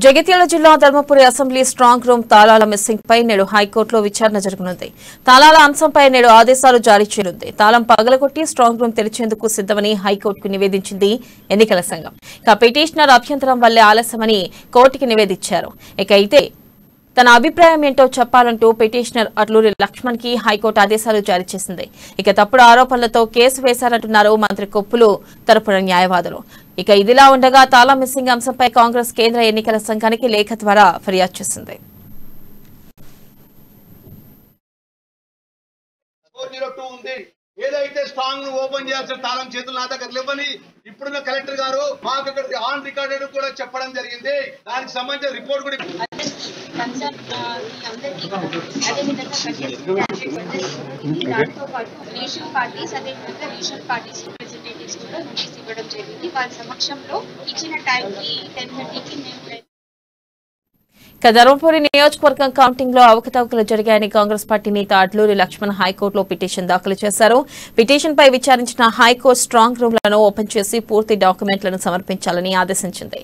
జగిత్యాల జిల్లా Dharmapuri assembly strong room తాళాల missing పై నేడు హైకోర్టులో విచారణ జరగనుంది. తాళాల అంశంపై నేడు ఆదేశాలు జారీ చేయనుంది. తాళం పగలగొట్టి స్ట్రాంగ్ రూమ్ తెరిచేందుకు సిద్దమని హైకోర్టుకు నివేదించింది ఎన్నికల సంఘం. ఇక పిటిషనర్ అభ్యంతరం వల్లే ఆలస్యమని కోర్టుకి నివేదించారు. అయితే తన అభిప్రాయం ఏంటో చెప్పాలంటూ పిటిషనర్ అట్లూరి లక్ష్మణ్ కి హైకోర్టు ఆదేశాలు జారీ చేసింది. ఇక తప్పుడు ఆరోపణలతో కేసు వేశారంటున్నారు మంత్రి కొప్పులు తరపున న్యాయవాదులు. ఇక ఇదిలా ఉండగా తాళం మిస్సింగ్ అంశంపై కాంగ్రెస్ కేంద్ర ఎన్నికల సంఘానికి లేఖ ద్వారా ఫిర్యాదు చేసింది. ఏదైతే స్ట్రాంగ్ ను ఓపెన్ చేయాల్సిన తాళం చేతులు నా దగ్గర లేవని ఇప్పుడున్న కలెక్టర్ గారు మాకు ఇక్కడ ఆన్ రికార్డెడ్ కూడా చెప్పడం జరిగింది. దానికి సంబంధించిన రిపోర్ట్ కూడా ఇవ్వడం జరిగింది. వాళ్ళ సమక్షంలో ఇచ్చిన టైంకి 10:30కి మేము ధర్మపురి నియోజకవర్గం కౌంటింగ్ లో అవకతవకలు జరిగాయని కాంగ్రెస్ పార్టీ నేత అట్లూరి లక్ష్మణ్ హైకోర్టులో పిటిషన్ దాఖలు చేశారు. పిటిషన్ పై విచారించిన హైకోర్టు స్ట్రాంగ్ రూమ్లను ఓపెన్ చేసి పూర్తి డాక్యుమెంట్లను సమర్పించాలని ఆదేశించింది.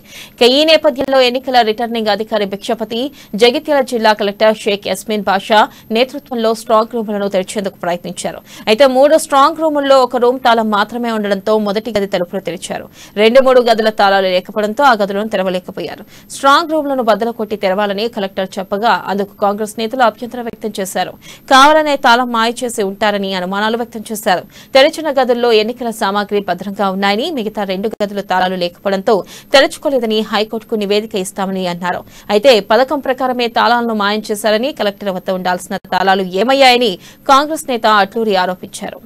ఈ నేపథ్యంలో ఎన్నికల రిటర్నింగ్ అధికారి భిక్షపతి, జగిత్యాల జిల్లా కలెక్టర్ షేక్ యస్మిన్ బాషా నేతృత్వంలో స్ట్రాంగ్ రూమ్లను తెరిచేందుకు ప్రయత్నించారు. అయితే 3 స్ట్రాంగ్ రూముల్లో ఒక రూమ్ తాళం మాత్రమే ఉండడంతో మొదటి గది తలుపులు తెరిచారు. 2-3 గదుల తాళాలు లేకపోవడంతో ఆ గదులను తెరవలేకపోయారు. స్ట్రాంగ్ రూమ్లను బద్దలు కొట్టి తెరవాలని కలెక్టర్ చెప్పగా అందుకు కాంగ్రెస్ నేతలు అభ్యంతరం వ్యక్తం చేశారు. కావాలనే తాళం మాయ చేసి ఉంటారని అనుమానాలు వ్యక్తం చేశారు. తెరిచిన గదుల్లో ఎన్నికల సామాగ్రి భద్రంగా ఉన్నాయని, మిగతా 2 గదుల తాళాలు లేకపోవడంతో తెరుచుకోలేదని హైకోర్టుకు నివేదిక ఇస్తామని అన్నారు. అయితే పథకం ప్రకారమే తాళాలను మాయం చేశారని, కలెక్టర్ వద్ద ఉండాల్సిన తాళాలు ఏమయ్యాయని కాంగ్రెస్ నేత అట్లూరి ఆరోపించారు.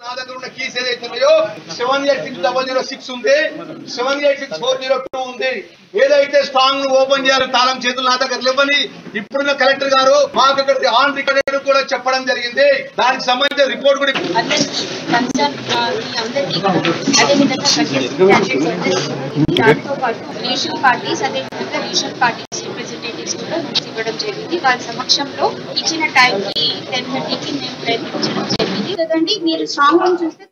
నా దగ్గర ఉన్న కీస్ ఏదైతే ఉన్నాయో 786006 ఉంది, 786402 ఉంది. ఏదైతే స్ట్రాంగ్ ను ఓపెన్ చేయాలి తాళం చేతులు నా దగ్గర లేవని ఇప్పుడున్న కలెక్టర్ గారు మాకు ఇక్కడ ఆన్ రికార్డెడ్ కూడా చెప్పడం జరిగింది. దానికి సంబంధించిన రిపోర్ట్ కూడా ఇవ్వడం జరిగింది. వాళ్ళ సమక్షంలో ఇచ్చిన టైంకి 10:30కి మేము ప్రయత్నించడం జరిగింది. కదండి, మీరు స్ట్రాంగ్ రూమ్ చూస్తే